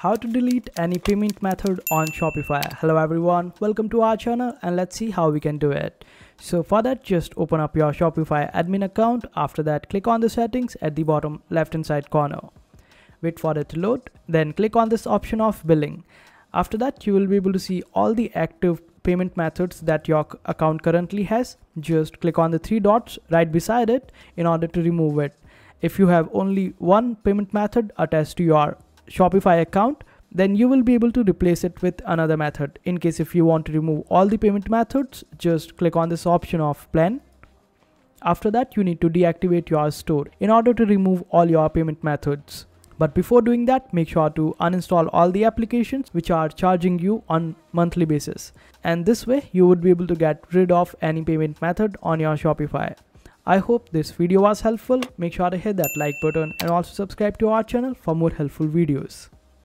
How to delete any payment method on Shopify. Hello everyone, welcome to our channel and let's see how we can do it. So for that, just open up your Shopify admin account. After that, click on the settings at the bottom left hand side corner. Wait for it to load, then click on this option of billing. After that, you will be able to see all the active payment methods that your account currently has. Just click on the three dots right beside it in order to remove it. If you have only one payment method attached to your Shopify account, then you will be able to replace it with another method. In case if you want to remove all the payment methods, just click on this option of plan. After that, you need to deactivate your store in order to remove all your payment methods. But before doing that, make sure to uninstall all the applications which are charging you on monthly basis. And this way you would be able to get rid of any payment method on your Shopify. I hope this video was helpful. Make sure to hit that like button and also subscribe to our channel for more helpful videos.